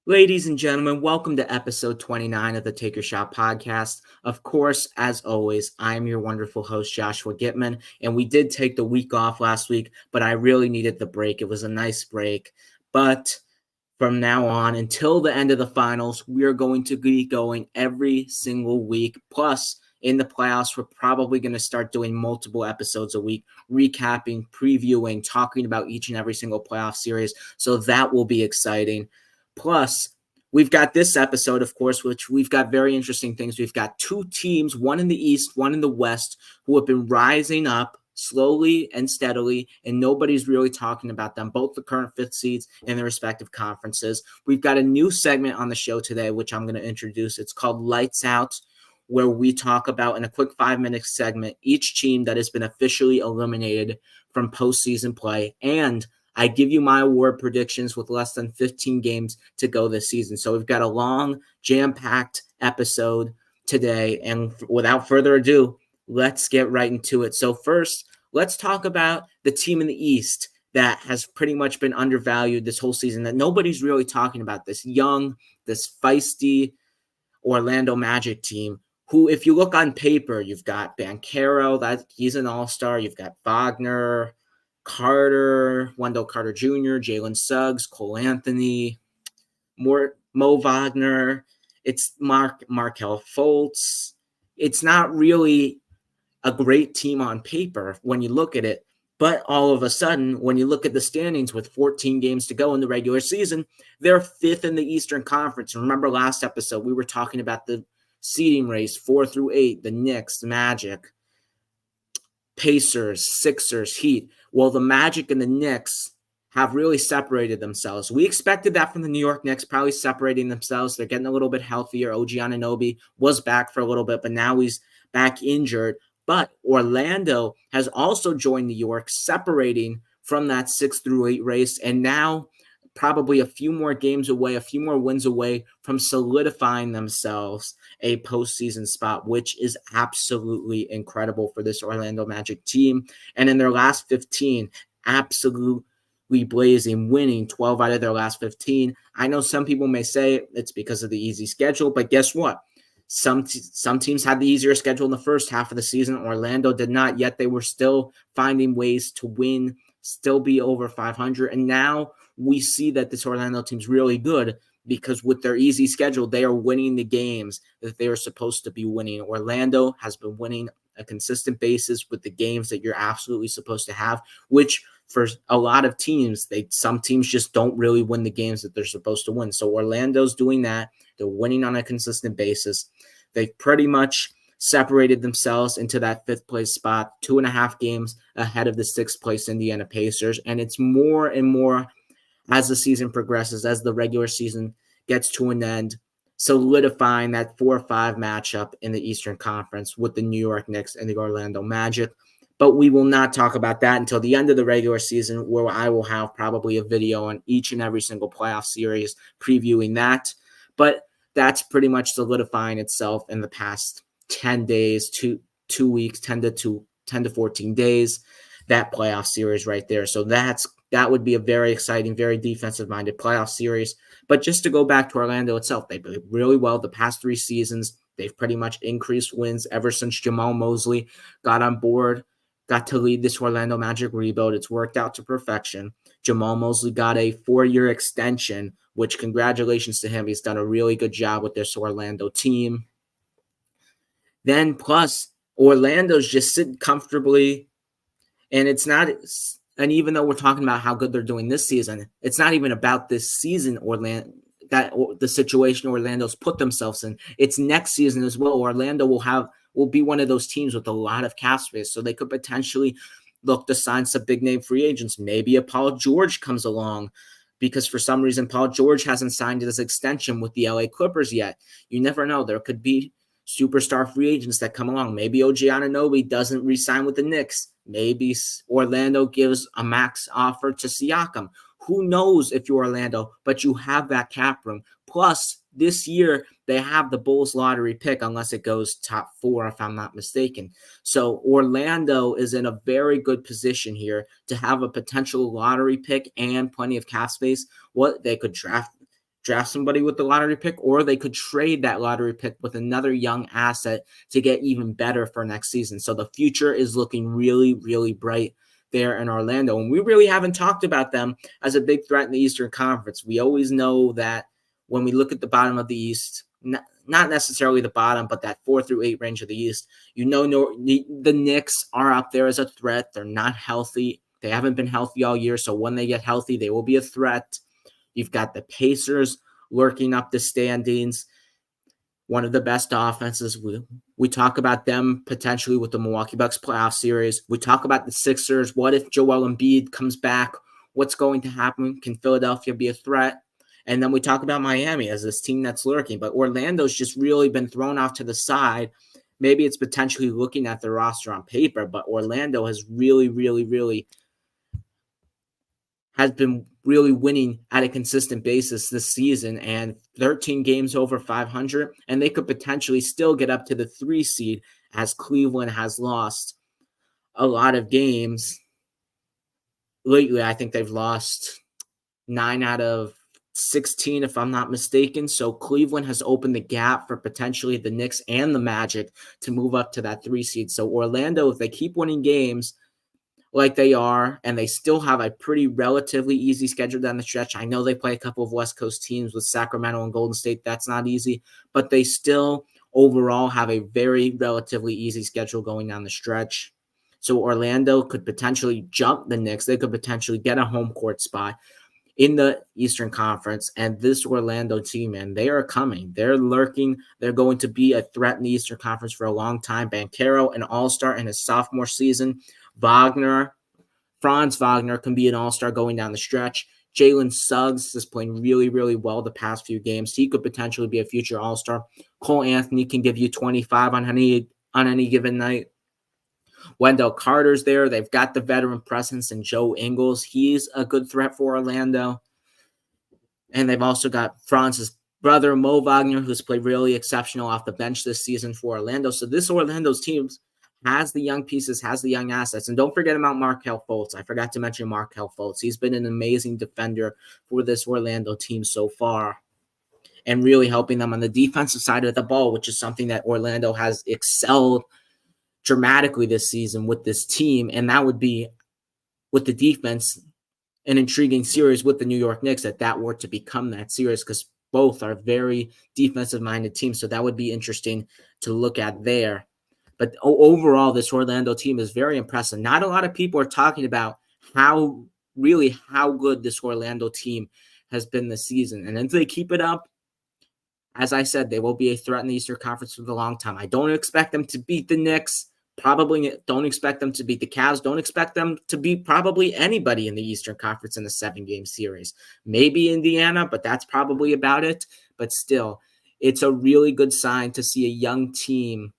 Ladies and gentlemen, welcome to episode 29 of the Take Your Shot podcast. Of course, as always, I'm your wonderful host, Joshua Gitman, and we did take the week off last week, but I really needed the break. It was a nice break. But from now on, until the end of the finals, we are going to be going every single week. Plus, in the playoffs, we're probably going to start doing multiple episodes a week, recapping, previewing, talking about each and every single playoff series. So that will be exciting. Plus, we've got this episode, of course, which we've got very interesting things. We've got two teams, one in the East, one in the West, who have been rising up slowly and steadily, and nobody's really talking about them, both the current fifth seeds in their respective conferences. We've got a new segment on the show today, which I'm going to introduce. It's called Lights Out, where we talk about, in a quick 5-minute segment, each team that has been officially eliminated from postseason play, and I give you my award predictions with less than 15 games to go this season. So we've got a long, jam-packed episode today, and without further ado, let's get right into it. So first, let's talk about the team in the East that has pretty much been undervalued this whole season, that nobody's really talking about. This young, this feisty Orlando Magic team, who, if you look on paper, you've got Banchero, that he's an all-star. You've got Wagner, Carter, Wendell Carter Jr., Jalen Suggs, Cole Anthony, Mo Wagner. It's Markelle Fultz. It's not really a great team on paper when you look at it. But all of a sudden, when you look at the standings with 14 games to go in the regular season, they're fifth in the Eastern Conference. And remember last episode, we were talking about the seeding race, 4 through 8, the Knicks, the Magic, Pacers, Sixers, Heat. Well, the Magic and the Knicks have really separated themselves. We expected that from the New York Knicks, probably separating themselves. They're getting a little bit healthier. OG Anunoby was back for a little bit, but now he's back injured. But Orlando has also joined New York, separating from that 6 through 8 race, and now probably a few more games away, a few more wins away from solidifying themselves a postseason spot, which is absolutely incredible for this Orlando Magic team. And in their last 15, absolutely blazing, winning 12 out of their last 15. I know some people may say it's because of the easy schedule, but guess what? Some teams had the easier schedule in the first half of the season. Orlando did not, yet they were still finding ways to win, still be over 500. And now we see that this Orlando team's really good because with their easy schedule, they are winning the games that they are supposed to be winning. Orlando has been winning a consistent basis with the games that you're absolutely supposed to have, which for a lot of teams, some teams just don't really win the games that they're supposed to win. So Orlando's doing that. They're winning on a consistent basis. They've pretty much separated themselves into that fifth place spot, 2.5 games ahead of the sixth place Indiana Pacers. And it's more and more as the season progresses, as the regular season gets to an end, solidifying that 4-5 matchup in the Eastern Conference with the New York Knicks and the Orlando Magic. But we will not talk about that until the end of the regular season, where I will have probably a video on each and every single playoff series previewing that. But that's pretty much solidifying itself in the past 10 days, two weeks, 10 to 14 days, that playoff series right there. So that would be a very exciting, very defensive-minded playoff series. But just to go back to Orlando itself, they played really well the past 3 seasons. They've pretty much increased wins ever since Jamal Mosley got on board, got to lead this Orlando Magic rebuild. It's worked out to perfection. Jamal Mosley got a 4-year extension, which congratulations to him. He's done a really good job with this Orlando team. Then plus, Orlando's just sitting comfortably, and it's not – and even though we're talking about how good they're doing this season, it's not even about this season, the situation Orlando's put themselves in. It's next season as well. Orlando will be one of those teams with a lot of cap space, so they could potentially look to sign some big name free agents. Maybe a Paul George comes along, because for some reason Paul George hasn't signed his extension with the LA Clippers yet. You never know. There could be superstar free agents that come along. Maybe OG Anunoby doesn't re-sign with the Knicks. Maybe Orlando gives a max offer to Siakam. Who knows if you're Orlando, but you have that cap room. Plus, this year, they have the Bulls lottery pick unless it goes top 4, if I'm not mistaken. So Orlando is in a very good position here to have a potential lottery pick and plenty of cap space. What they could draft draft somebody with the lottery pick, or they could trade that lottery pick with another young asset to get even better for next season. So the future is looking really, really bright there in Orlando. And we really haven't talked about them as a big threat in the Eastern Conference. We always know that when we look at the bottom of the East, not necessarily the bottom, but that 4 through 8 range of the East, the Knicks are up there as a threat. They're not healthy. They haven't been healthy all year. So when they get healthy, they will be a threat. You've got the Pacers lurking up the standings, one of the best offenses. We talk about them potentially with the Milwaukee Bucks playoff series. We talk about the Sixers. What if Joel Embiid comes back? What's going to happen? Can Philadelphia be a threat? And then we talk about Miami as this team that's lurking. But Orlando's just really been thrown off to the side. Maybe it's potentially looking at the roster on paper, but Orlando has really, really, really has been really winning at a consistent basis this season, and 13 games over 500, and they could potentially still get up to the 3 seed as Cleveland has lost a lot of games lately. I think they've lost 9 out of 16, if I'm not mistaken. So Cleveland has opened the gap for potentially the Knicks and the Magic to move up to that 3 seed. So Orlando, if they keep winning games like they are, and they still have a pretty relatively easy schedule down the stretch. I know they play a couple of West Coast teams with Sacramento and Golden State. That's not easy, but they still overall have a very relatively easy schedule going down the stretch. So Orlando could potentially jump the Knicks. They could potentially get a home court spot in the Eastern Conference. And this Orlando team, man, they are coming. They're lurking. They're going to be a threat in the Eastern Conference for a long time. Banchero, an all-star in his sophomore season. Franz Wagner can be an all-star going down the stretch. Jalen Suggs is playing really, really well the past few games. He could potentially be a future all-star. Cole Anthony can give you 25 on any given night. Wendell Carter's there. They've got the veteran presence in Joe Ingles. He's a good threat for Orlando. And they've also got Franz's brother, Mo Wagner, who's played really exceptional off the bench this season for Orlando. So this Orlando's team has the young pieces, has the young assets. And don't forget about Markelle Fultz. I forgot to mention Markelle Fultz. He's been an amazing defender for this Orlando team so far and really helping them on the defensive side of the ball, which is something that Orlando has excelled dramatically this season with this team. And that would be, with the defense, an intriguing series with the New York Knicks if that were to become that series, because both are very defensive-minded teams. So that would be interesting to look at there. But overall, this Orlando team is very impressive. Not a lot of people are talking about how good this Orlando team has been this season. And if they keep it up, as I said, they will be a threat in the Eastern Conference for a long time. I don't expect them to beat the Knicks. Probably don't expect them to beat the Cavs. Don't expect them to beat probably anybody in the Eastern Conference in a 7-game series. Maybe Indiana, but that's probably about it. But still, it's a really good sign to see a young team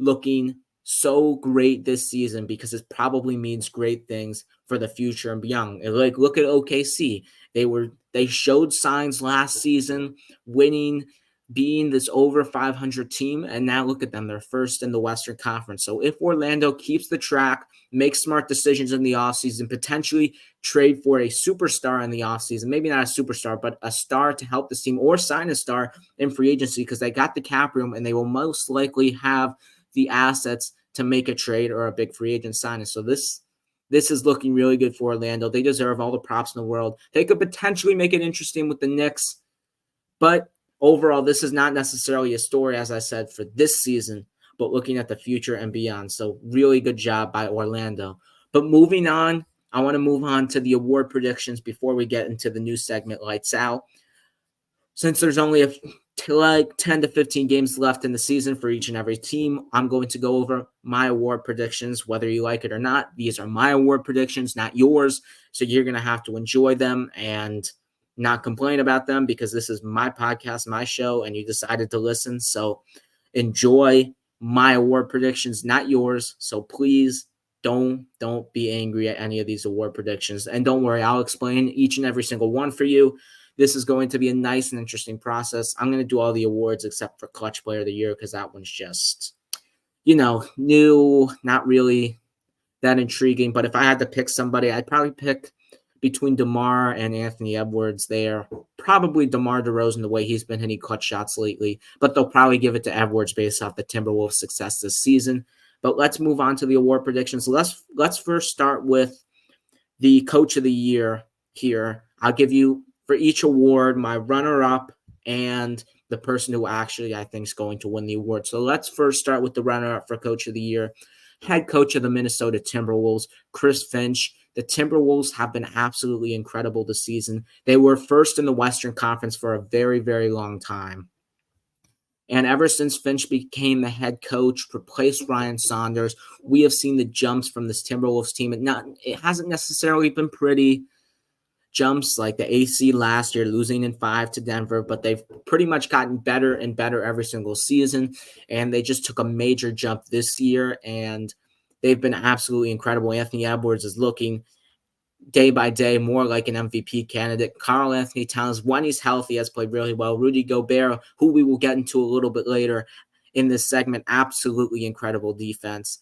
looking so great this season, because it probably means great things for the future and beyond. Like, look at OKC. They showed signs last season, winning, being this over 500 team, and now look at them. They're first in the Western Conference. So if Orlando keeps the track, makes smart decisions in the offseason, potentially trade for a superstar in the offseason, maybe not a superstar, but a star to help this team, or sign a star in free agency, because they got the cap room and they will most likely have the assets to make a trade or a big free agent signing. So this is looking really good for Orlando. They deserve all the props in the world. They could potentially make it interesting with the Knicks, but overall, this is not necessarily a story, as I said, for this season, but looking at the future and beyond. So really good job by Orlando. But moving on, I want to move on to the award predictions before we get into the new segment, Lights Out. Since there's only 10 to 15 games left in the season for each and every team, I'm going to go over my award predictions, whether you like it or not. These are my award predictions, not yours. So you're going to have to enjoy them and not complain about them, because this is my podcast, my show, and you decided to listen. So enjoy my award predictions, not yours. So please don't be angry at any of these award predictions. And don't worry, I'll explain each and every single one for you. This is going to be a nice and interesting process. I'm going to do all the awards except for Clutch Player of the Year, because that one's just, new, not really that intriguing. But if I had to pick somebody, I'd probably pick between DeMar and Anthony Edwards there. Probably DeMar DeRozan, the way he's been hitting clutch shots lately, but they'll probably give it to Edwards based off the Timberwolves' success this season. But let's move on to the award predictions. Let's first start with the Coach of the Year here. I'll give you, for each award, my runner-up and the person who actually I think is going to win the award. So let's first start with the runner-up for Coach of the Year. Head coach of the Minnesota Timberwolves, Chris Finch. The Timberwolves have been absolutely incredible this season. They were first in the Western Conference for a very, very long time. And ever since Finch became the head coach, replaced Ryan Saunders, we have seen the jumps from this Timberwolves team. It hasn't necessarily been pretty jumps like the AC last year, losing in 5 to Denver, but they've pretty much gotten better and better every single season. And they just took a major jump this year, and they've been absolutely incredible. Anthony Edwards is looking day by day more like an MVP candidate. Karl Anthony Towns, when he's healthy, has played really well. Rudy Gobert, who we will get into a little bit later in this segment, absolutely incredible defense.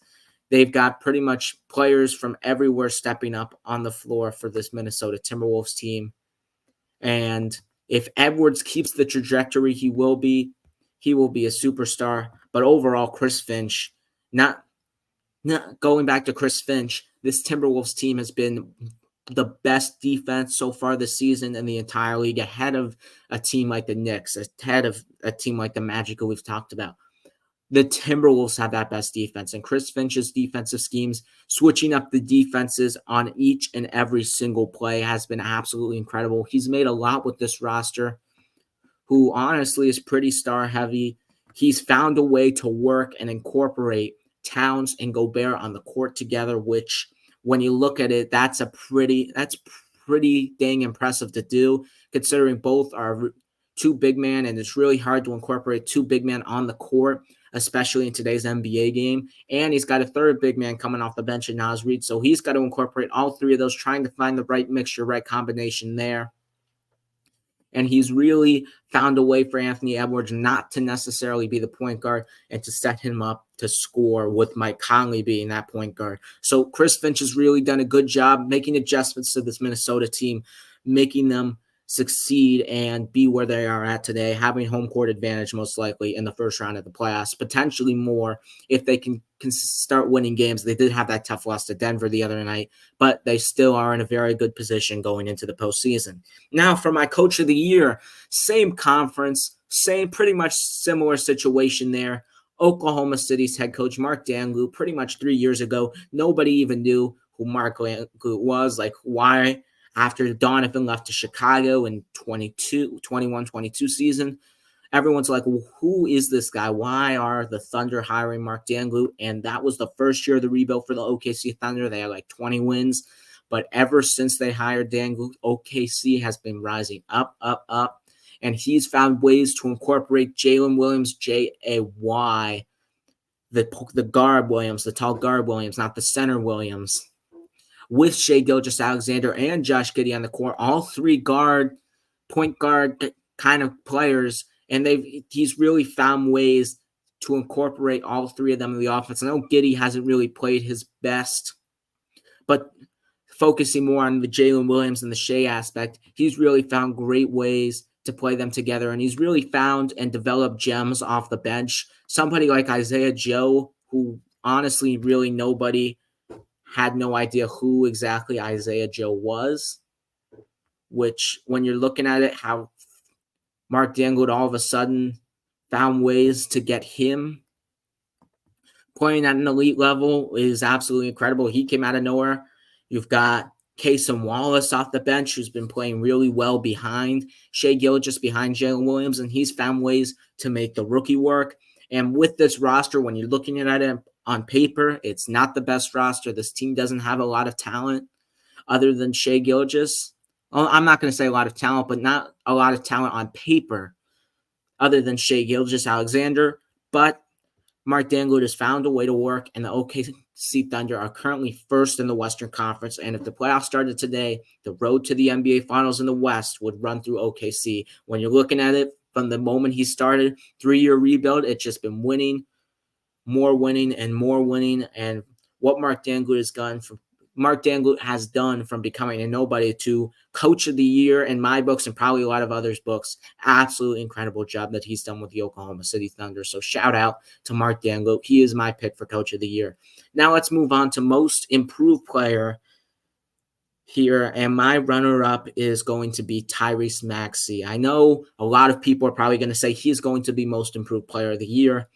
They've got pretty much players from everywhere stepping up on the floor for this Minnesota Timberwolves team. And if Edwards keeps the trajectory he will be a superstar. But overall, Chris Finch, not going back to Chris Finch, this Timberwolves team has been the best defense so far this season in the entire league, ahead of a team like the Knicks, ahead of a team like the Magic we've talked about. The Timberwolves have that best defense, and Chris Finch's defensive schemes, switching up the defenses on each and every single play, has been absolutely incredible. He's made a lot with this roster, who honestly is pretty star heavy. He's found a way to work and incorporate Towns and Gobert on the court together, which when you look at it, that's pretty dang impressive to do, considering both are two big men, and it's really hard to incorporate two big men on the court, especially in today's NBA game. And he's got a third big man coming off the bench in Naz Reid, so he's got to incorporate all three of those, trying to find the right mixture, right combination there. And he's really found a way for Anthony Edwards not to necessarily be the point guard and to set him up to score, with Mike Conley being that point guard. So Chris Finch has really done a good job making adjustments to this Minnesota team, making them succeed and be where they are at today, having home court advantage most likely in the first round of the playoffs, potentially more if they can start winning games. They did have that tough loss to Denver the other night, but they still are in a very good position going into the postseason. Now for my Coach of the Year, same conference, same pretty much similar situation there. Oklahoma City's head coach, Mark Daigneault, pretty much 3 years ago, nobody even knew who Mark Daigneault was, like why. After Donovan left to Chicago in 21-22 season, everyone's like, well, who is this guy? Why are the Thunder hiring Mark Daigneault? And that was the first year of the rebuild for the OKC Thunder. They had like 20 wins. But ever since they hired Daigneault, OKC has been rising up. And he's found ways to incorporate Jalen Williams, J-A-Y, the guard Williams, the tall guard Williams, not the center Williams, with Shai Gilgeous-Alexander and Josh Giddey on the court, all three point guard kind of players, and he's really found ways to incorporate all three of them in the offense. I know Giddey hasn't really played his best, but focusing more on the Jalen Williams and the Shai aspect, he's really found great ways to play them together, and he's really found and developed gems off the bench. Somebody like Isaiah Joe, who honestly really nobody had no idea who exactly Isaiah Joe was, which when you're looking at it, how Mark Daigneault all of a sudden found ways to get him playing at an elite level is absolutely incredible. He came out of nowhere. You've got Cason Wallace off the bench, who's been playing really well behind Shai Gilgeous, behind Jalen Williams, and he's found ways to make the rookie work. And with this roster, when you're looking at it on paper, it's not the best roster. This team doesn't have a lot of talent other than Shai Gilgeous. Well, I'm not going to say a lot of talent, but not a lot of talent on paper other than Shai Gilgeous-Alexander. But Mark Daigneault has found a way to work, and the OKC Thunder are currently first in the Western Conference. And if the playoffs started today, the road to the NBA Finals in the West would run through OKC. When you're looking at it from the moment he started, 3-year rebuild, it's just been winning, more winning, and more winning. And what Mark Daigneault has done for Mark Daigneault has done from becoming a nobody to coach of the year in my books and probably a lot of others' books. Absolutely incredible job that he's done with the Oklahoma City Thunder. So shout out to Mark Daigneault. He is my pick for coach of the year. Now let's move on to most improved player here, and my runner-up is going to be Tyrese Maxey. I know a lot of people are probably going to say he's going to be most improved player of the year.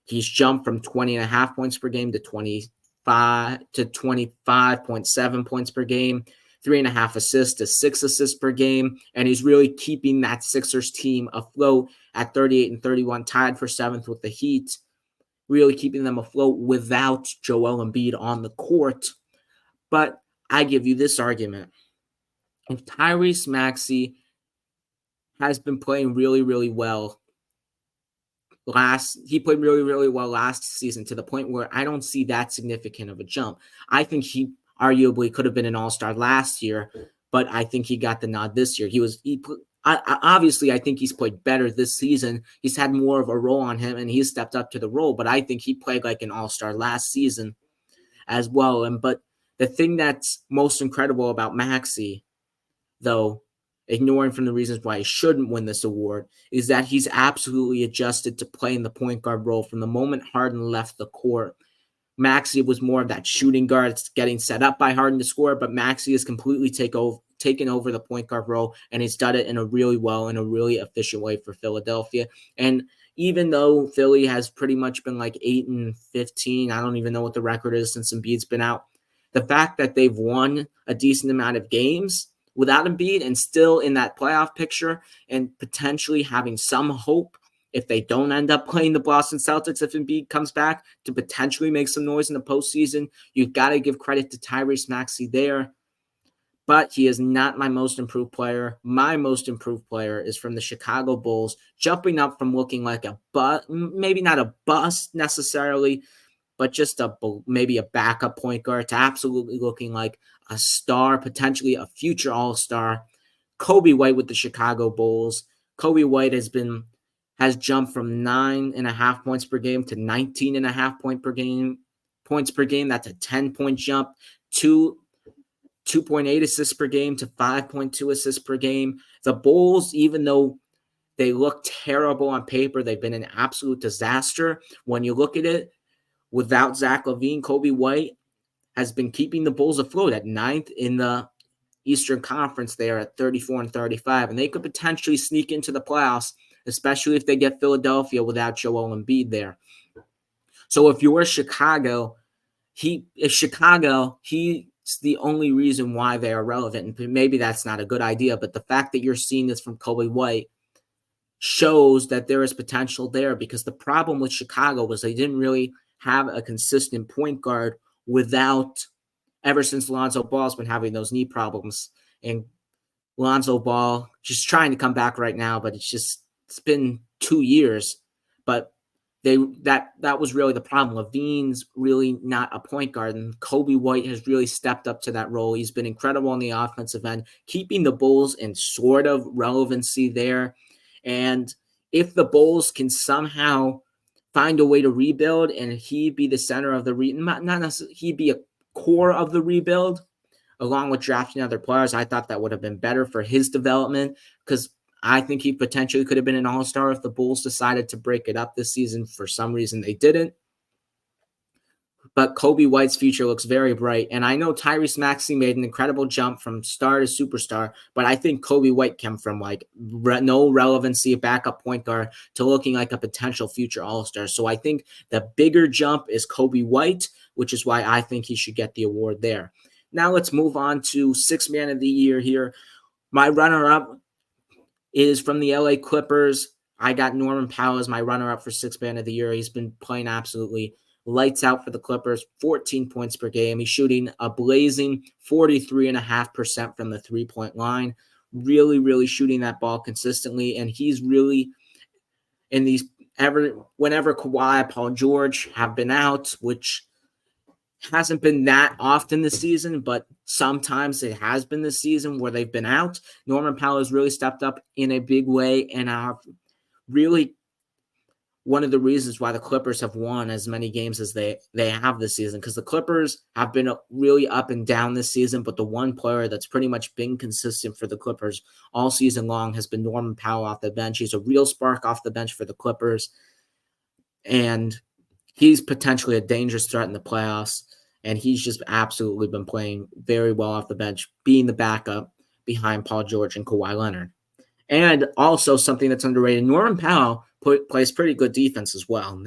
He's jumped from 20.5 points per game to 25.7 points per game, 3.5 assists to 6 assists per game, and he's really keeping that Sixers team afloat at 38 and 31, tied for 7th with the Heat, really keeping them afloat without Joel Embiid on the court. But I give you this argument. If Tyrese Maxey has been playing really, really well he played really, really well last season to the point where I don't see that significant of a jump. I think he arguably could have been an all-star last year, but I think he got the nod this year. Obviously, I think he's played better this season. He's had more of a role on him, and he's stepped up to the role, but I think he played like an all-star last season as well. But the thing that's most incredible about Maxey, though, ignoring from the reasons why he shouldn't win this award, is that he's absolutely adjusted to playing the point guard role from the moment Harden left the court. Maxey was more of that shooting guard. It's getting set up by Harden to score, but Maxey has completely taken over the point guard role, and he's done it in a really efficient way for Philadelphia. And even though Philly has pretty much been like 8-15, I don't even know what the record is since Embiid's been out, the fact that they've won a decent amount of games without Embiid and still in that playoff picture and potentially having some hope if they don't end up playing the Boston Celtics, if Embiid comes back, to potentially make some noise in the postseason, you've got to give credit to Tyrese Maxey there. But he is not my most improved player. My most improved player is from the Chicago Bulls, jumping up from looking like maybe not a bust necessarily, but just maybe a backup point guard to absolutely looking like a star, potentially a future all-star. Kobe White with the Chicago Bulls. Kobe White has jumped from 9.5 points per game to 19.5 points per game. That's a 10-point jump. 2.8 assists per game to 5.2 assists per game. The Bulls, even though they look terrible on paper, they've been an absolute disaster. When you look at it, without Zach LaVine, Kobe White has been keeping the Bulls afloat at 9th in the Eastern Conference. They are at 34 and 35, and they could potentially sneak into the playoffs, especially if they get Philadelphia without Joel Embiid there. So if you're Chicago, he's the only reason why they are relevant. And maybe that's not a good idea, but the fact that you're seeing this from Kobe White shows that there is potential there, because the problem with Chicago was they didn't really have a consistent point guard ever since Lonzo Ball's been having those knee problems. And Lonzo Ball just trying to come back right now, but it's been 2 years. But that was really the problem. LaVine's really not a point guard, and Kobe White has really stepped up to that role. He's been incredible on the offensive end, keeping the Bulls in sort of relevancy there. And if the Bulls can somehow find a way to rebuild and he be the center of the not necessarily he be a core of the rebuild, along with drafting other players, I thought that would have been better for his development, because I think he potentially could have been an all-star if the Bulls decided to break it up this season. For some reason, they didn't. But Kobe White's future looks very bright. And I know Tyrese Maxey made an incredible jump from star to superstar, but I think Kobe White came from like no relevancy, backup point guard, to looking like a potential future all-star. So I think the bigger jump is Kobe White, which is why I think he should get the award there. Now let's move on to Sixth Man of the Year here. My runner-up is from the LA Clippers. I got Norman Powell as my runner-up for Sixth Man of the Year. He's been playing absolutely lights out for the Clippers, 14 points per game. He's shooting a blazing 43.5% from the three-point line. Really, really shooting that ball consistently. And he's really in these whenever Kawhi, Paul George have been out, which hasn't been that often this season, but sometimes it has been this season where they've been out. Norman Powell has really stepped up in a big way and really one of the reasons why the Clippers have won as many games as they have this season, because the Clippers have been really up and down this season, but the one player that's pretty much been consistent for the Clippers all season long has been Norman Powell off the bench. He's a real spark off the bench for the Clippers, and he's potentially a dangerous threat in the playoffs, and he's just absolutely been playing very well off the bench, being the backup behind Paul George and Kawhi Leonard. And also something that's underrated, Norman Powell plays pretty good defense as well.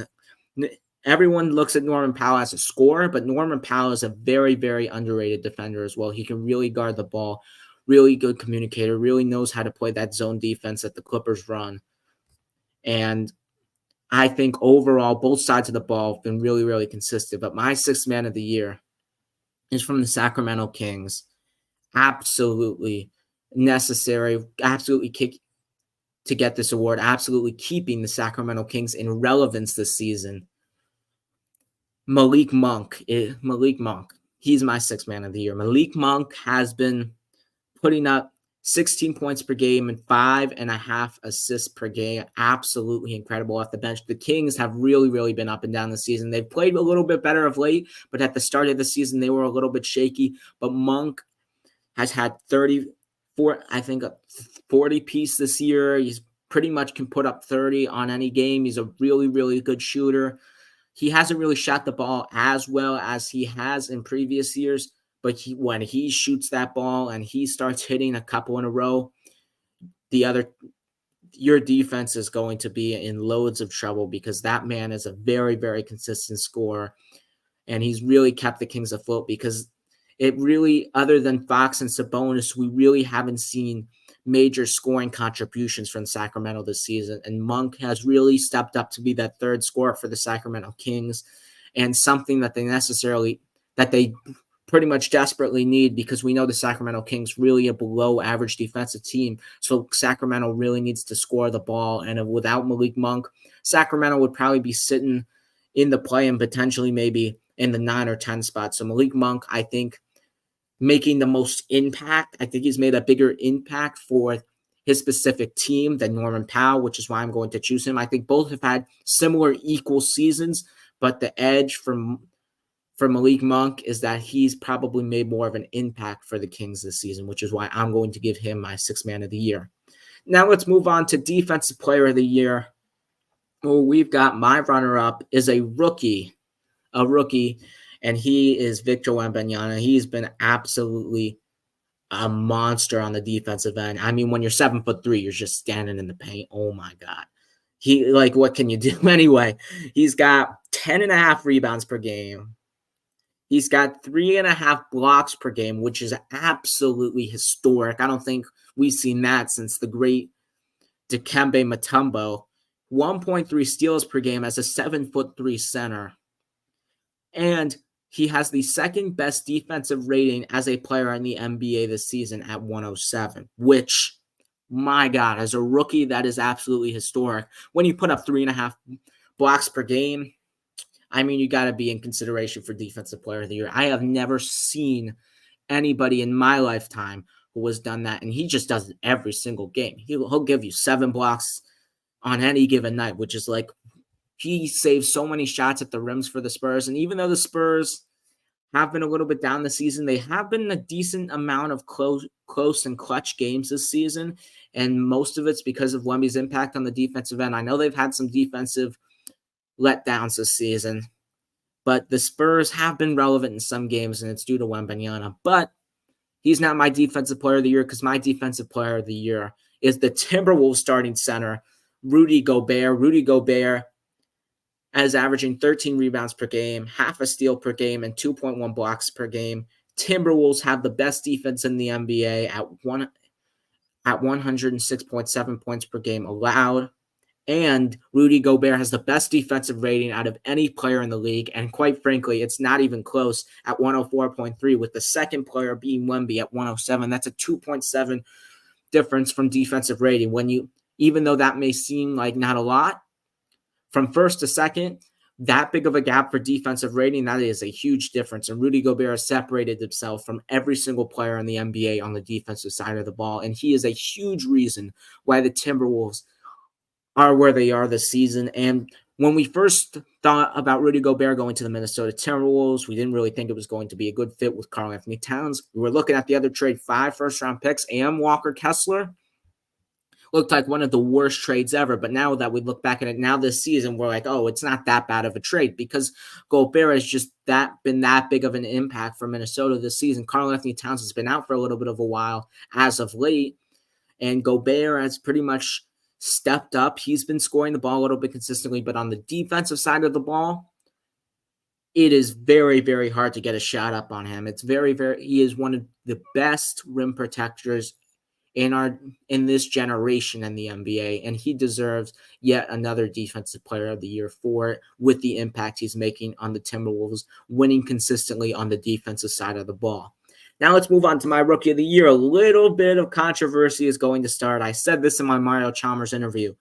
Everyone looks at Norman Powell as a scorer, but Norman Powell is a very, very underrated defender as well. He can really guard the ball, really good communicator, really knows how to play that zone defense that the Clippers run. And I think overall, both sides of the ball have been really, really consistent. But my sixth man of the year is from the Sacramento Kings. Absolutely necessary, absolutely to get this award, absolutely keeping the Sacramento Kings in relevance this season. Malik Monk. He's my sixth man of the year. Malik Monk has been putting up 16 points per game and 5.5 assists per game. Absolutely incredible off the bench. The Kings have really, really been up and down this season. They've played a little bit better of late, but at the start of the season, they were a little bit shaky. But Monk has had 40 piece this year. He's pretty much can put up 30 on any game. He's a really, really good shooter. He hasn't really shot the ball as well as he has in previous years, but when he shoots that ball and he starts hitting a couple in a row, your defense is going to be in loads of trouble, because that man is a very, very consistent scorer, and he's really kept the Kings afloat, because it really, other than Fox and Sabonis, we really haven't seen major scoring contributions from Sacramento this season. And Monk has really stepped up to be that third scorer for the Sacramento Kings, and something that they pretty much desperately need, because we know the Sacramento Kings really a below average defensive team. So Sacramento really needs to score the ball. And without Malik Monk, Sacramento would probably be sitting in the play and potentially maybe in the 9 or 10 spot. So Malik Monk, I think, making the most impact. I think he's made a bigger impact for his specific team than Norman Powell, which is why I'm going to choose him. I think both have had similar equal seasons, but the edge for Malik Monk is that he's probably made more of an impact for the Kings this season, which is why I'm going to give him my sixth man of the year. Now let's move on to defensive player of the year. Well, we've got my runner-up is a rookie, and he is Victor Wembanyama. He's been absolutely a monster on the defensive end. I mean, when you're 7'3", you're just standing in the paint. Oh my God. What can you do anyway? He's got 10.5 rebounds per game. He's got 3.5 blocks per game, which is absolutely historic. I don't think we've seen that since the great Dikembe Mutombo. 1.3 steals per game as a 7'3" center. And he has the second best defensive rating as a player in the NBA this season at 107, which, my God, as a rookie, that is absolutely historic. When you put up 3.5 blocks per game, I mean, you got to be in consideration for Defensive Player of the Year. I have never seen anybody in my lifetime who has done that, and he just does it every single game. He'll give you 7 blocks on any given night, which is like, he saves so many shots at the rims for the Spurs. And even though the Spurs have been a little bit down this season, they have been a decent amount of close and clutch games this season. And most of it's because of Wemby's impact on the defensive end. I know they've had some defensive letdowns this season, but the Spurs have been relevant in some games, and it's due to Wembanyama. But he's not my defensive player of the year, because my defensive player of the year is the Timberwolves starting center, Rudy Gobert. Rudy Gobert is averaging 13 rebounds per game, half a steal per game, and 2.1 blocks per game. Timberwolves have the best defense in the NBA at 106.7 points per game allowed. And Rudy Gobert has the best defensive rating out of any player in the league. And quite frankly, it's not even close at 104.3, with the second player being Wemby at 107. That's a 2.7 difference from defensive rating. Even though that may seem like not a lot, from first to second, that big of a gap for defensive rating, that is a huge difference. And Rudy Gobert has separated himself from every single player in the NBA on the defensive side of the ball. And he is a huge reason why the Timberwolves are where they are this season. And When we first thought about Rudy Gobert going to the Minnesota Timberwolves, we didn't really think it was going to be a good fit with Karl-Anthony Towns. We were looking at the other trade, 5 first-round picks and Walker Kessler. Looked like one of the worst trades ever. But now that we look back at it now this season, we're like, oh, it's not that bad of a trade because Gobert has just been that big of an impact for Minnesota this season. Karl-Anthony Towns has been out for a little bit of a while as of late, and Gobert has pretty much stepped up. He's been scoring the ball a little bit consistently, but on the defensive side of the ball, it is very, very hard to get a shot up on him. He is one of the best rim protectors in this generation in the NBA, and he deserves yet another Defensive Player of the Year for it with the impact he's making on the Timberwolves, winning consistently on the defensive side of the ball. Now let's move on to my Rookie of the Year. A little bit of controversy is going to start. I said this in my Mario Chalmers interview,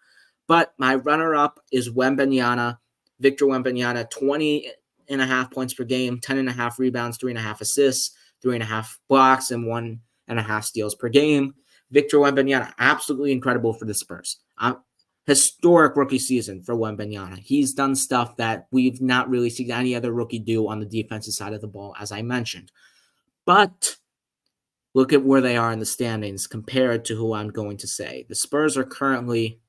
but my runner-up is Wembanyama, Victor Wembanyama, 20.5 points per game, 10.5 rebounds, 3.5 assists, 3.5 blocks, and 1.5 steals per game. Victor Wembanyama, absolutely incredible for the Spurs. Historic rookie season for Wembanyama. He's done stuff that we've not really seen any other rookie do on the defensive side of the ball, as I mentioned. But look at where they are in the standings compared to who I'm going to say. The Spurs are currently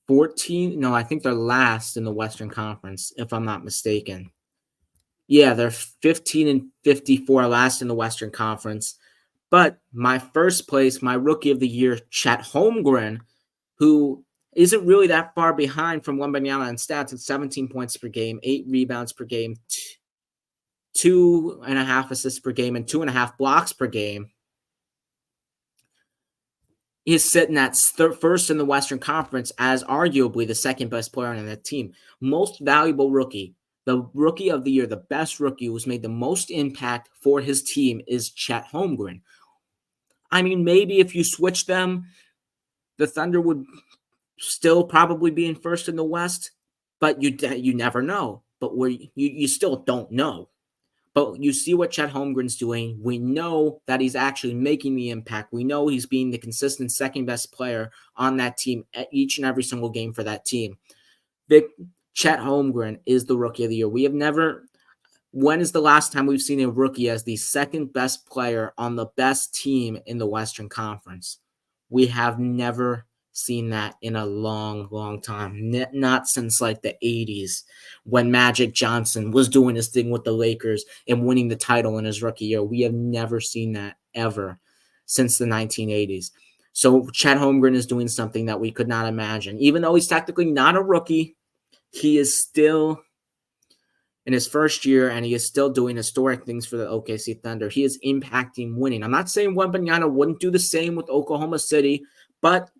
14. No, I think they're last in the Western Conference, if I'm not mistaken. Yeah, they're 15-54, last in the Western Conference. But my first place, my Rookie of the Year, Chet Holmgren, who isn't really that far behind from Wembanyama in stats at 17 points per game, 8 rebounds per game, 2.5 assists per game, and 2.5 blocks per game. He's sitting at first in the Western Conference as arguably the second best player on that team. Most valuable rookie, the Rookie of the Year, the best rookie who's made the most impact for his team is Chet Holmgren. I mean, maybe if you switch them, the Thunder would still probably be in first in the West, but you never know. But you still don't know. But you see what Chet Holmgren's doing. We know that he's actually making the impact. We know he's being the consistent second best player on that team at each and every single game for that team. Chet Holmgren is the Rookie of the Year. We have never. When is the last time we've seen a rookie as the second best player on the best team in the Western Conference? We have never seen that in a long, long time. Not since like the 80s when Magic Johnson was doing his thing with the Lakers and winning the title in his rookie year. We have never seen that ever since the 1980s. So Chet Holmgren is doing something that we could not imagine. Even though he's technically not a rookie, he is still in his first year, and he is still doing historic things for the OKC Thunder. He is impacting winning. I'm not saying Wembanyama wouldn't do the same with Oklahoma City, but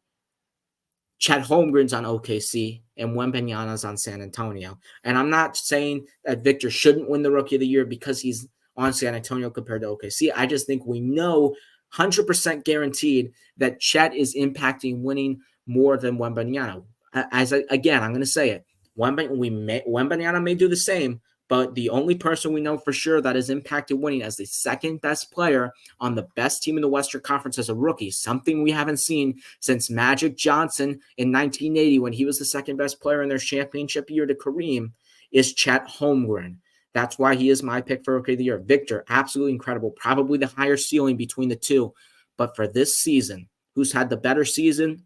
Chet Holmgren's on OKC and Wembanyama's on San Antonio. And I'm not saying that Victor shouldn't win the Rookie of the Year because he's on San Antonio compared to OKC. I just think we know 100% guaranteed that Chet is impacting winning more than Wembanyama. Again, I'm going to say it. Wembanyama may do the same, but the only person we know for sure that has impacted winning as the second best player on the best team in the Western Conference as a rookie, something we haven't seen since Magic Johnson in 1980 when he was the second best player in their championship year to Kareem, is Chet Holmgren. That's why he is my pick for Rookie of the Year. Victor, absolutely incredible, probably the higher ceiling between the two. But for this season, who's had the better season?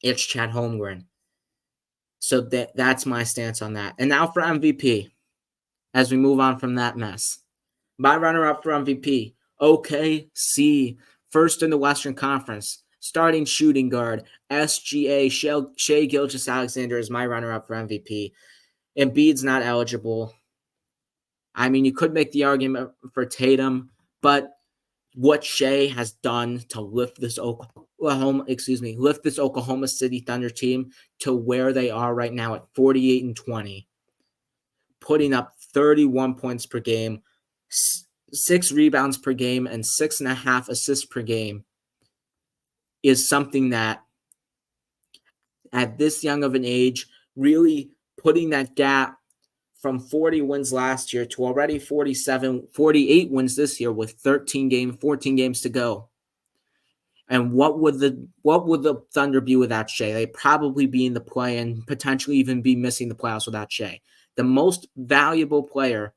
It's Chet Holmgren. So that's my stance on that. And now for MVP. As we move on from that mess. My runner-up for MVP, OKC, first in the Western Conference, starting shooting guard, SGA, Shai Gilgeous-Alexander is my runner-up for MVP. Embiid's not eligible. I mean, you could make the argument for Tatum, but what Shai has done to lift this Oklahoma City Thunder team to where they are right now at 48-20. Putting up 31 points per game, 6 rebounds per game, and 6.5 assists per game is something that at this young of an age, really putting that gap from 40 wins last year to already 48 wins this year with 14 games to go. And what would the Thunder be without Shea? They'd probably be in the play and potentially even be missing the playoffs without Shea. The most valuable player,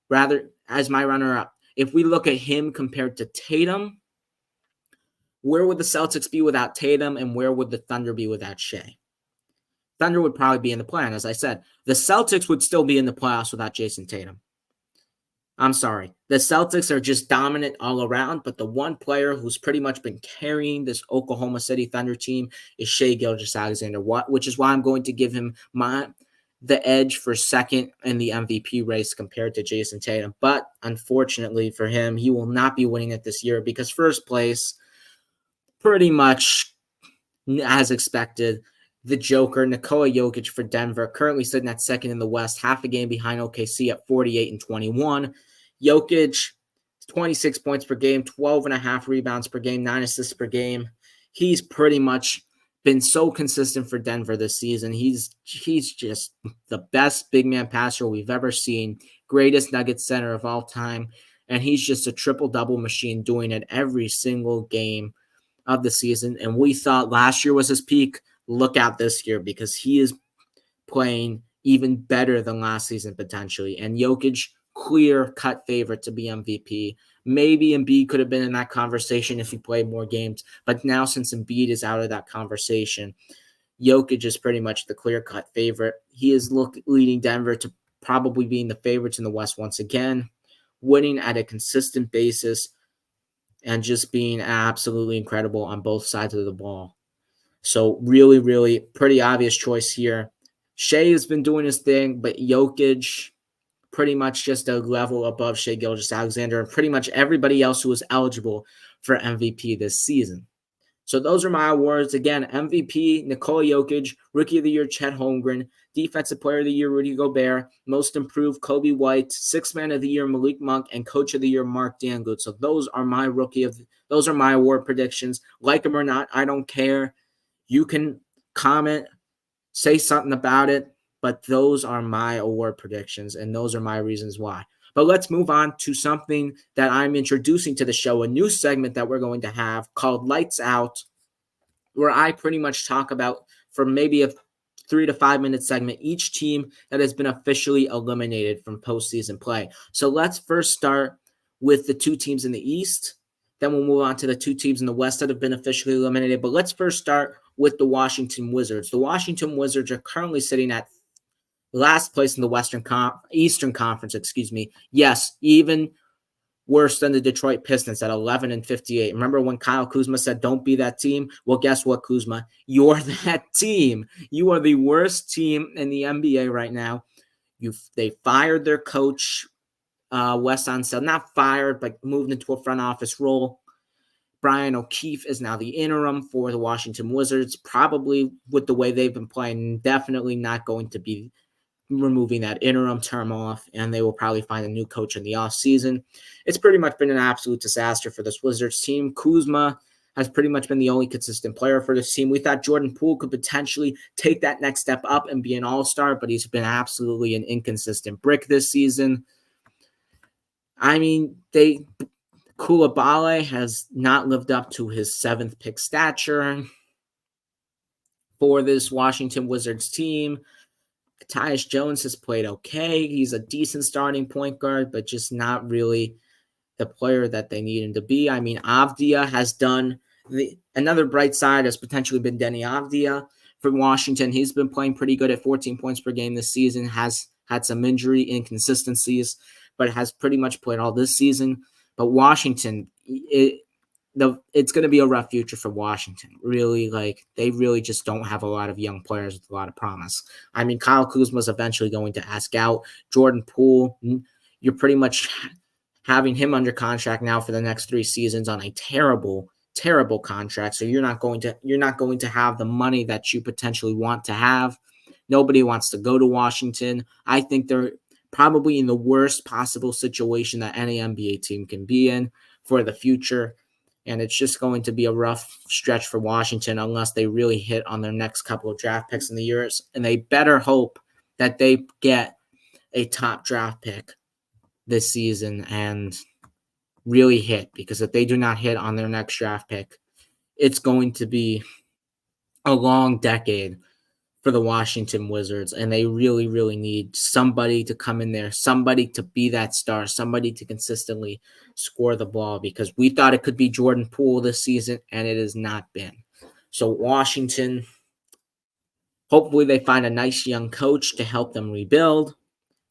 rather, as my runner-up, if we look at him compared to Tatum, where would the Celtics be without Tatum, and where would the Thunder be without Shea? Thunder would probably be in the play, and as I said, the Celtics would still be in the playoffs without Jason Tatum. I'm sorry. The Celtics are just dominant all around, but the one player who's pretty much been carrying this Oklahoma City Thunder team is Shai Gilgeous-Alexander, which is why I'm going to give him the edge for second in the MVP race compared to Jason Tatum. But unfortunately for him, he will not be winning it this year because first place, pretty much as expected, the Joker, Nikola Jokic for Denver, currently sitting at second in the West, half a game behind OKC at 48-21. Jokic, 26 points per game, 12.5 rebounds per game, 9 assists per game. He's pretty much been so consistent for Denver this season. He's just the best big man passer we've ever seen, greatest Nuggets center of all time, and he's just a triple-double machine doing it every single game of the season. And we thought last year was his peak. Look out this year because he is playing even better than last season potentially. And Jokic, clear-cut favorite to be MVP. Maybe Embiid could have been in that conversation if he played more games. But now since Embiid is out of that conversation, Jokic is pretty much the clear-cut favorite. He is leading Denver to probably being the favorites in the West once again, winning at a consistent basis, and just being absolutely incredible on both sides of the ball. So really, really pretty obvious choice here. Shea has been doing his thing, but Jokic pretty much just a level above Shai Gilgeous-Alexander and pretty much everybody else who was eligible for MVP this season. So those are my awards. Again, MVP, Nikola Jokic, Rookie of the Year, Chet Holmgren, Defensive Player of the Year, Rudy Gobert, Most Improved, Kobe White, Sixth Man of the Year, Malik Monk, and Coach of the Year, Mark Dangut. So those are my award predictions. Like them or not, I don't care. You can comment, say something about it, but those are my award predictions, and those are my reasons why. But let's move on to something that I'm introducing to the show, a new segment that we're going to have called Lights Out, where I pretty much talk about, for maybe a 3 to 5 minute segment, each team that has been officially eliminated from postseason play. So let's first start with the two teams in the East. Then we'll move on to the two teams in the West that have been officially eliminated. But let's first start with the Washington Wizards. The Washington Wizards are currently sitting at last place in the Eastern Conference, Yes, even worse than the Detroit Pistons at 11-58. Remember when Kyle Kuzma said, "Don't be that team"? Well, guess what, Kuzma? You're that team. You are the worst team in the NBA right now. They fired their coach, Wes Unseld. Not fired, but moved into a front office role. Brian O'Keefe is now the interim for the Washington Wizards, probably with the way they've been playing, definitely not going to be removing that interim term off, and they will probably find a new coach in the offseason. It's pretty much been an absolute disaster for this Wizards team. Kuzma has pretty much been the only consistent player for this team. We thought Jordan Poole could potentially take that next step up and be an all-star, but he's been absolutely an inconsistent brick this season. I mean, Koulibaly has not lived up to his 7th pick stature for this Washington Wizards team. Tyus Jones has played okay. He's a decent starting point guard, but just not really the player that they need him to be. I mean, Avdia has done another bright side has potentially been Denny Avdia for Washington. He's been playing pretty good at 14 points per game this season, has had some injury inconsistencies, but has pretty much played all this season. But Washington, it's going to be a rough future for Washington. Really, they really just don't have a lot of young players with a lot of promise. I mean, Kyle Kuzma is eventually going to ask out. Jordan Poole, you're pretty much having him under contract now for the next 3 seasons on a terrible, terrible contract. So you're not going to have the money that you potentially want to have. Nobody wants to go to Washington. I think they're probably in the worst possible situation that any NBA team can be in for the future. And it's just going to be a rough stretch for Washington unless they really hit on their next couple of draft picks in the years. And they better hope that they get a top draft pick this season and really hit. Because if they do not hit on their next draft pick, it's going to be a long decade for the Washington Wizards, and they really, really need somebody to come in there, somebody to be that star, somebody to consistently score the ball, because we thought it could be Jordan Poole this season, and it has not been. So Washington, hopefully they find a nice young coach to help them rebuild,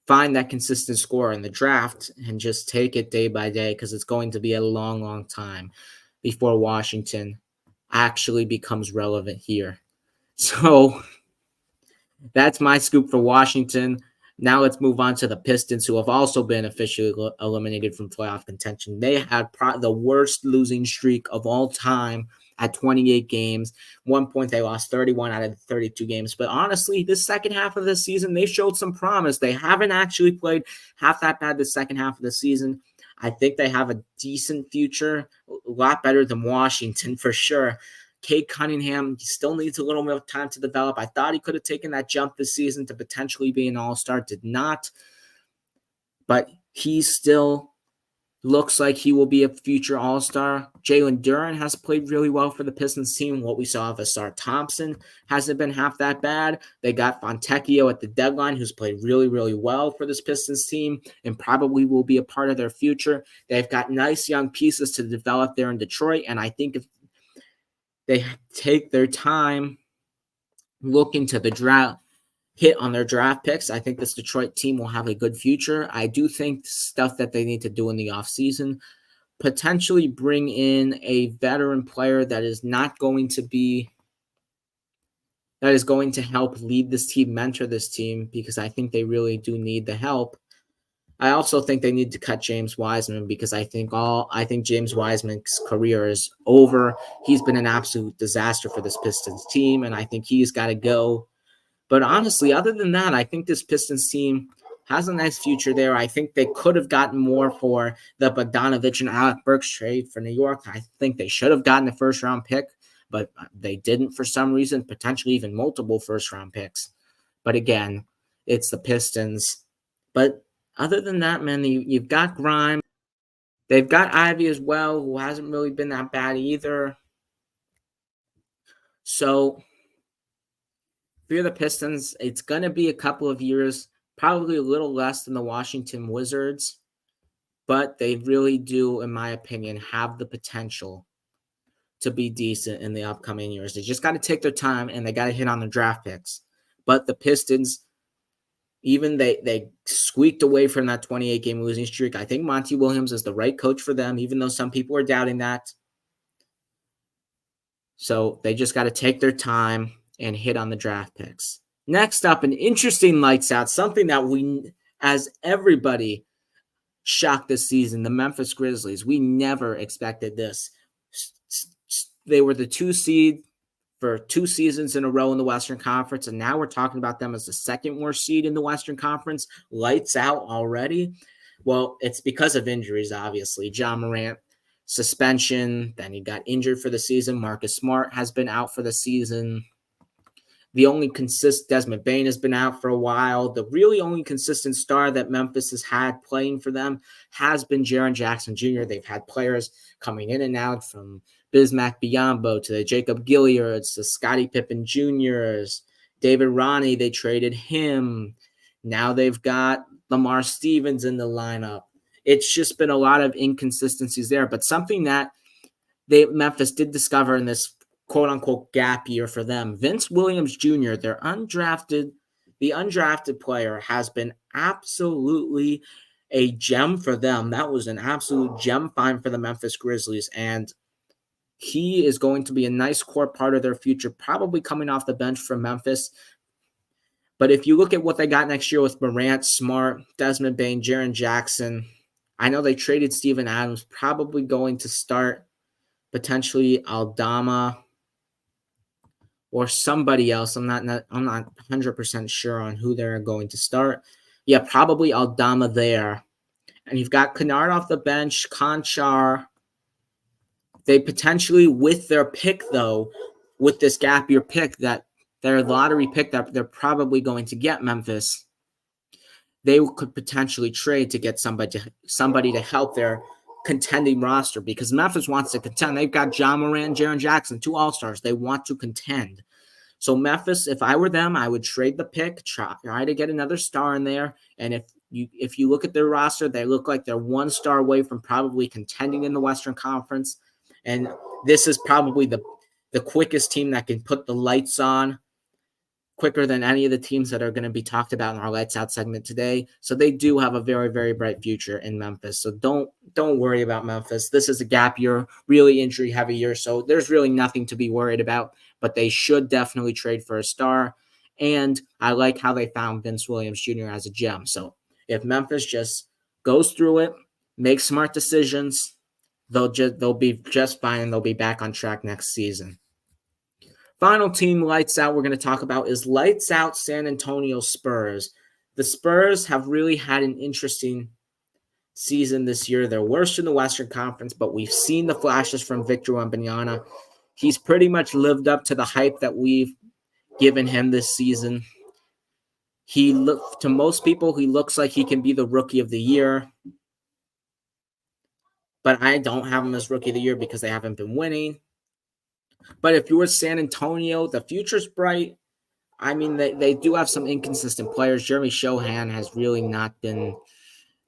find that consistent scorer in the draft, and just take it day by day, because it's going to be a long, long time before Washington actually becomes relevant here. So that's my scoop for Washington. Now let's move on to the Pistons, who have also been officially eliminated from playoff contention. They had the worst losing streak of all time at 28 games. One point, they lost 31 out of the 32 games. But honestly, this second half of the season, they showed some promise. They haven't actually played half that bad the second half of the season. I think they have a decent future, a lot better than Washington for sure. Cade Cunningham, he still needs a little more time to develop. I thought he could have taken that jump this season to potentially be an all-star. Did not. But he still looks like he will be a future all-star. Jalen Duren has played really well for the Pistons team. What we saw of Asar Thompson hasn't been half that bad. They got Fontecchio at the deadline, who's played really, really well for this Pistons team and probably will be a part of their future. They've got nice young pieces to develop there in Detroit, and I think if they take their time, look into the draft, hit on their draft picks, I think this Detroit team will have a good future. I do think stuff that they need to do in the offseason, potentially bring in a veteran player that is going to help lead this team, mentor this team, because I think they really do need the help. I also think they need to cut James Wiseman, because I think James Wiseman's career is over. He's been an absolute disaster for this Pistons team, and I think he's got to go. But honestly, other than that, I think this Pistons team has a nice future there. I think they could have gotten more for the Bogdanovich and Alec Burks trade for New York. I think they should have gotten a first-round pick, but they didn't for some reason, potentially even multiple first-round picks. But again, it's the Pistons. But other than that, man, you've got Grimes. They've got Ivy as well, who hasn't really been that bad either. So for the Pistons, it's going to be a couple of years, probably a little less than the Washington Wizards, but they really do, in my opinion, have the potential to be decent in the upcoming years. They just got to take their time, and they got to hit on their draft picks. But the Pistons, even they squeaked away from that 28-game losing streak. I think Monty Williams is the right coach for them, even though some people are doubting that. So they just got to take their time and hit on the draft picks. Next up, an interesting lights out, something that we, as everybody, shocked this season, the Memphis Grizzlies. We never expected this. They were the 2 seed for 2 seasons in a row in the Western Conference, and now we're talking about them as the second worst seed in the Western Conference. Lights out already. Well, it's because of injuries, obviously. Ja Morant, suspension, then he got injured for the season. Marcus Smart has been out for the season. The only Desmond Bane has been out for a while. The really only consistent star that Memphis has had playing for them has been Jaren Jackson Jr. They've had players coming in and out, from Bismack Biyombo to the Jacob Gilliards to Scottie Pippen Jr.'s. David Ronnie, they traded him. Now they've got Lamar Stevens in the lineup. It's just been a lot of inconsistencies there, but something that Memphis did discover in this quote-unquote gap year for them, Vince Williams Jr., the undrafted player, has been absolutely a gem for them. That was an absolute gem find for the Memphis Grizzlies, and he is going to be a nice core part of their future, probably coming off the bench from Memphis. But if you look at what they got next year with Morant, Smart, Desmond Bane, Jaren Jackson, I know they traded Steven Adams, probably going to start potentially Aldama or somebody else. I'm not 100% sure on who they're going to start. Yeah, probably Aldama there. And you've got Kennard off the bench, Conchar. They potentially, with their pick, though, with this gap year pick, that their lottery pick that they're probably going to get Memphis, they could potentially trade to get somebody to help their contending roster because Memphis wants to contend. They've got John Moran, Jaren Jackson, 2 All-Stars. They want to contend. So Memphis, if I were them, I would trade the pick, try to get another star in there. And if you look at their roster, they look like they're 1 star away from probably contending in the Western Conference. And this is probably the quickest team that can put the lights on quicker than any of the teams that are going to be talked about in our Lights Out segment today. So they do have a very, very bright future in Memphis. So don't worry about Memphis. This is a gap year, really injury heavy year. So there's really nothing to be worried about, but they should definitely trade for a star. And I like how they found Vince Williams Jr. as a gem. So if Memphis just goes through it, makes smart decisions, they'll be just fine and they'll be back on track next season. Final team lights out we're going to talk about is lights out San Antonio Spurs. The Spurs have really had an interesting season this year. They're worst in the Western Conference, but we've seen the flashes from Victor Wembanyama. He's pretty much lived up to the hype that we've given him this season. To most people, he looks like he can be the rookie of the year. But I don't have him as rookie of the year because they haven't been winning. But if you were San Antonio, the future's bright. I mean, they do have some inconsistent players. Jeremy Shohan has really not been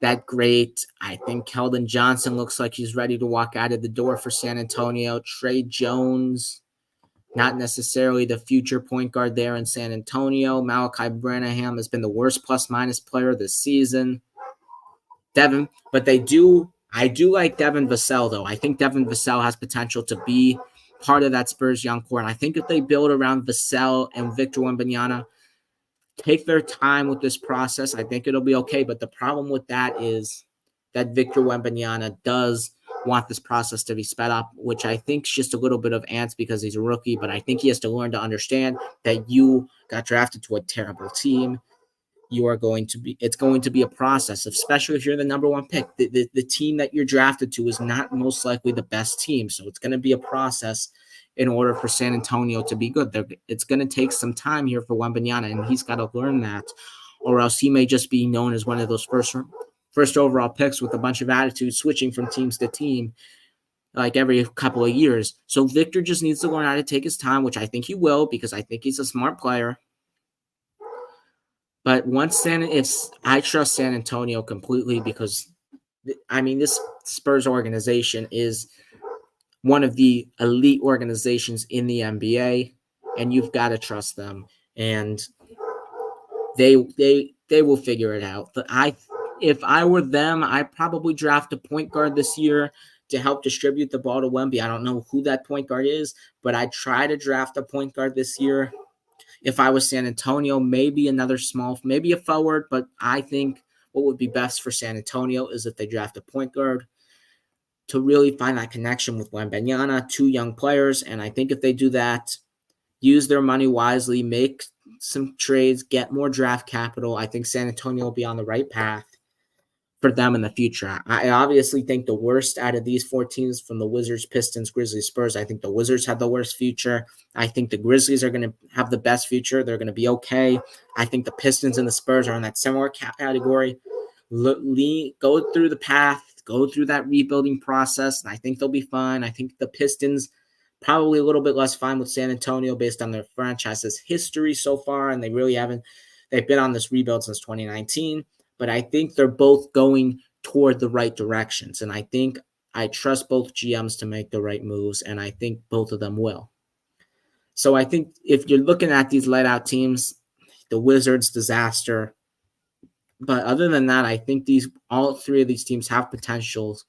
that great. I think Keldon Johnson looks like he's ready to walk out of the door for San Antonio. Trey Jones, not necessarily the future point guard there in San Antonio. Malachi Branham has been the worst plus-minus player this season. I do like Devin Vassell, though. I think Devin Vassell has potential to be part of that Spurs young core. And I think if they build around Vassell and Victor Wembanyama, take their time with this process, I think it'll be okay. But the problem with that is that Victor Wembanyama does want this process to be sped up, which I think is just a little bit of ants because he's a rookie. But I think he has to learn to understand that you got drafted to a terrible team. It's going to be a process, especially if you're the number 1 pick. The team that you're drafted to is not most likely the best team. So it's going to be a process in order for San Antonio to be good. It's going to take some time here for Wembanyama, and he's got to learn that, or else he may just be known as one of those first overall picks with a bunch of attitude, switching from teams to team like every couple of years. So Victor just needs to learn how to take his time, which I think he will because I think he's a smart player. But I trust San Antonio completely because, I mean, this Spurs organization is one of the elite organizations in the NBA, and you've got to trust them. And they will figure it out. But if I were them, I'd probably draft a point guard this year to help distribute the ball to Wemby. I don't know who that point guard is, but I'd try to draft a point guard this year. If I was San Antonio, maybe maybe a forward, but I think what would be best for San Antonio is if they draft a point guard to really find that connection with Wembanyama, 2 young players. And I think if they do that, use their money wisely, make some trades, get more draft capital, I think San Antonio will be on the right path for them in the future. I obviously think the worst out of these 4 teams from the Wizards, Pistons, Grizzlies, Spurs, I think the Wizards have the worst future. I think the Grizzlies are going to have the best future. They're going to be okay. I think the Pistons and the Spurs are in that similar category. Go through the path, go through that rebuilding process, and I think they'll be fine. I think the Pistons probably a little bit less fine with San Antonio based on their franchise's history so far, and they've been on this rebuild since 2019. But I think they're both going toward the right directions. And I trust both GMs to make the right moves, and I think both of them will. So I think if you're looking at these let-out teams, the Wizards, disaster. But other than that, I think all 3 of these teams have potential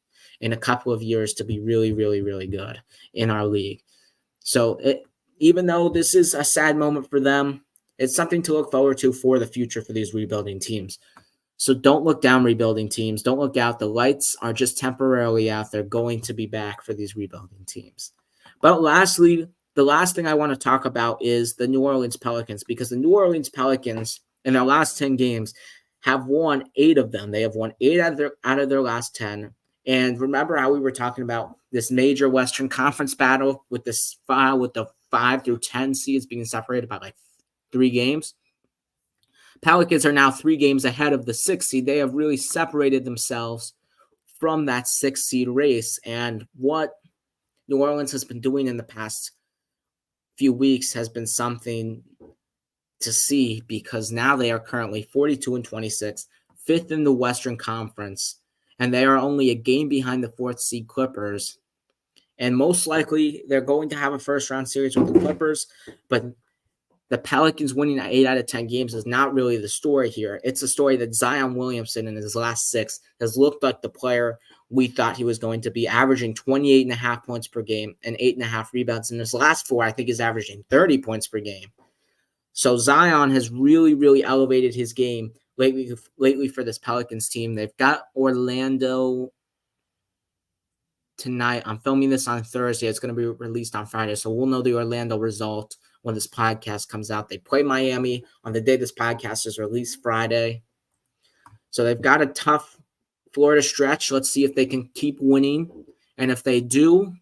in a couple of years to be really, really, really good in our league. So even though this is a sad moment for them, it's something to look forward to for the future for these rebuilding teams. So don't look down, rebuilding teams. Don't look out. The lights are just temporarily out. They're going to be back for these rebuilding teams. But lastly, the last thing I want to talk about is the New Orleans Pelicans, because the New Orleans Pelicans in their last 10 games have won 8 of them. They have won 8 out of their last 10. And remember how we were talking about this major Western Conference battle with the 5 through 10 seeds being separated by like 3 games? Pelicans are now 3 games ahead of the 6th seed. They have really separated themselves from that 6 seed race. And what New Orleans has been doing in the past few weeks has been something to see, because now they are currently 42-26, fifth in the Western Conference, and they are only a game behind the 4th seed Clippers. And most likely they're going to have a first round series with the Clippers, but the Pelicans winning 8 out of 10 games is not really the story here. It's a story that Zion Williamson in his last 6 has looked like the player we thought he was going to be, averaging 28.5 points per game and 8.5 rebounds. In his last 4, I think he's averaging 30 points per game. So Zion has really, really elevated his game lately for this Pelicans team. They've got Orlando tonight. I'm filming this on Thursday. It's going to be released on Friday, so we'll know the Orlando result when this podcast comes out. They play Miami on the day this podcast is released, Friday. So they've got a tough Florida stretch. Let's see if they can keep winning. And if they do,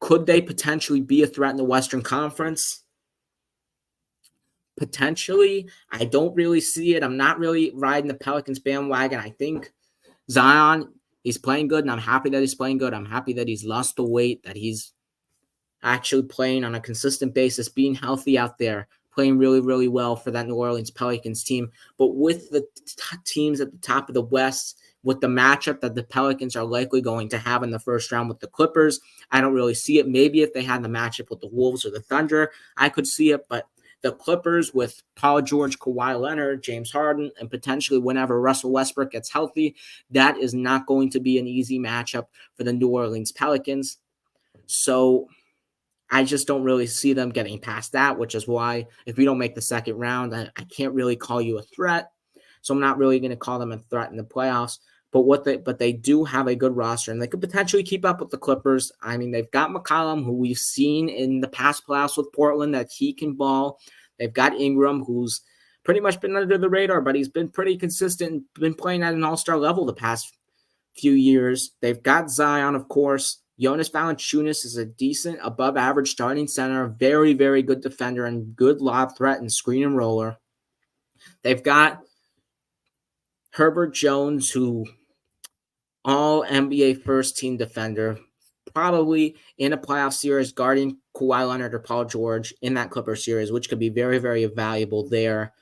could they potentially be a threat in the Western Conference? Potentially. I don't really see it. I'm not really riding the Pelicans bandwagon. I think Zion, he's playing good, and I'm happy that he's playing good. I'm happy that he's lost the weight, that he's actually playing on a consistent basis, being healthy out there, playing really, really well for that New Orleans Pelicans team. But with the teams at the top of the West, with the matchup that the Pelicans are likely going to have in the first round with the Clippers, I don't really see it. Maybe if they had the matchup with the Wolves or the Thunder, I could see it. But the Clippers with Paul George, Kawhi Leonard, James Harden, and potentially whenever Russell Westbrook gets healthy, that is not going to be an easy matchup for the New Orleans Pelicans. So I just don't really see them getting past that, which is why if we don't make the second round, I can't really call you a threat. So I'm not really going to call them a threat in the playoffs. But they do have a good roster, and they could potentially keep up with the Clippers. I mean, they've got McCollum, who we've seen in the past playoffs with Portland that he can ball. They've got Ingram, who's pretty much been under the radar, but he's been pretty consistent, been playing at an all-star level the past few years. They've got Zion, of course. Jonas Valanciunas is a decent, above-average starting center, very, very good defender, and good lob threat and screen and roller. They've got Herbert Jones, who all NBA first-team defender, probably in a playoff series guarding Kawhi Leonard or Paul George in that Clippers series, which could be very, very valuable there.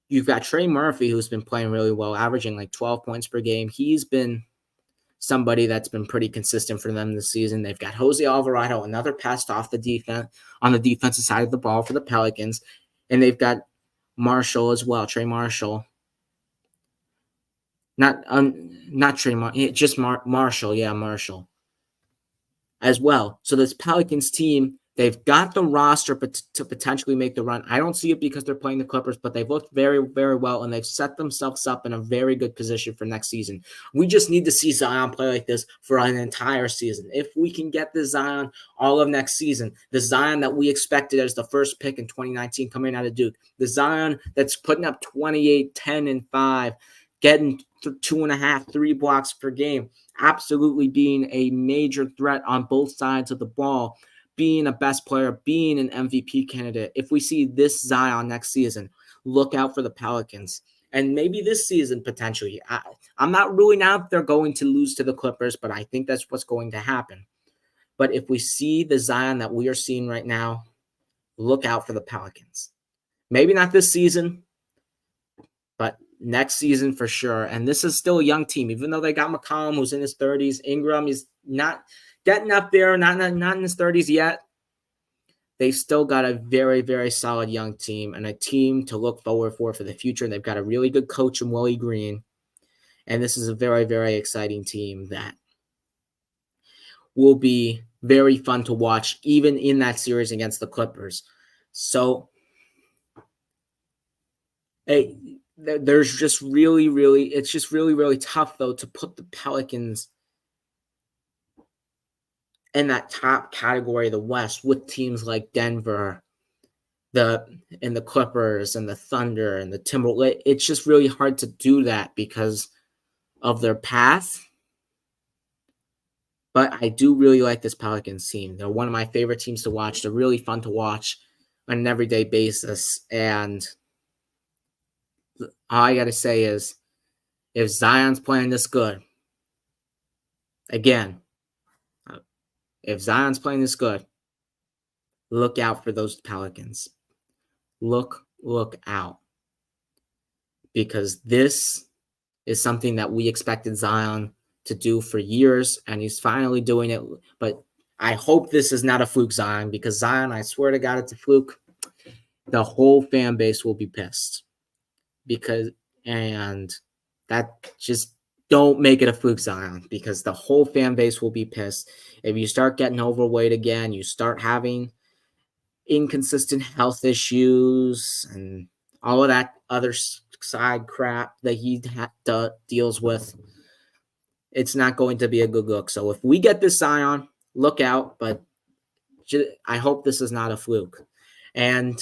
You've got Trey Murphy, who's been playing really well, averaging like 12 points per game. He's been somebody that's been pretty consistent for them this season. They've got Jose Alvarado, another passed off the defense on the defensive side of the ball for the Pelicans, and they've got Marshall as well, Trey Marshall. Not Trey Marshall, just Marshall, yeah, Marshall as well. So this Pelicans team, they've got the roster to potentially make the run. I don't see it because they're playing the Clippers, but they've looked very, very well, and they've set themselves up in a very good position for next season. We just need to see Zion play like this for an entire season. If we can get the Zion all of next season, the Zion that we expected as the first pick in 2019 coming out of Duke, the Zion that's putting up 28, 10, and 5, getting 2.5, 3 blocks per game, absolutely being a major threat on both sides of the ball, being a best player, being an MVP candidate. If we see this Zion next season, look out for the Pelicans. And maybe this season, potentially. I'm not ruling out they're going to lose to the Clippers, but I think that's what's going to happen. But if we see the Zion that we are seeing right now, look out for the Pelicans. Maybe not this season, but next season for sure. And this is still a young team, even though they got McCollum, who's in his 30s. Ingram is not getting up there, not in his 30s yet. They've still got a very, very solid young team and a team to look forward for the future. They've got a really good coach in Willie Green. And this is a very, very exciting team that will be very fun to watch, even in that series against the Clippers. So, there's just really, really, it's just really, really tough, though, to put the Pelicans in that top category of the West with teams like Denver, and the Clippers and the Thunder and the Timberwolves. It's just really hard to do that because of their path. But I do really like this Pelicans team. They're one of my favorite teams to watch. They're really fun to watch on an everyday basis. And all I got to say is, if Zion's playing this good, again, if Zion's playing this good, look out for those Pelicans. Look out. Because this is something that we expected Zion to do for years, and he's finally doing it. But I hope this is not a fluke, Zion, because Zion, I swear to God, it's a fluke. The whole fan base will be pissed. And that just don't make it a fluke, Zion, because the whole fan base will be pissed. If you start getting overweight again, you start having inconsistent health issues and all of that other side crap that he deals with, it's not going to be a good look. So if we get this Zion, look out, but I hope this is not a fluke. And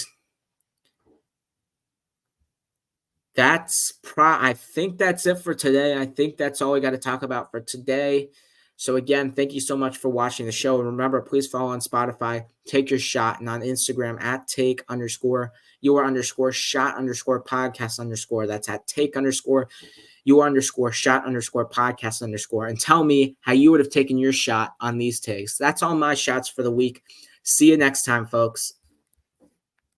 I think that's it for today. I think that's all we got to talk about for today. So again, thank you so much for watching the show. And remember, please follow on Spotify, Take Your Shot, and on Instagram at take_your_shot_podcast_. That's at take_your_shot_podcast_. And tell me how you would have taken your shot on these takes. That's all my shots for the week. See you next time, folks.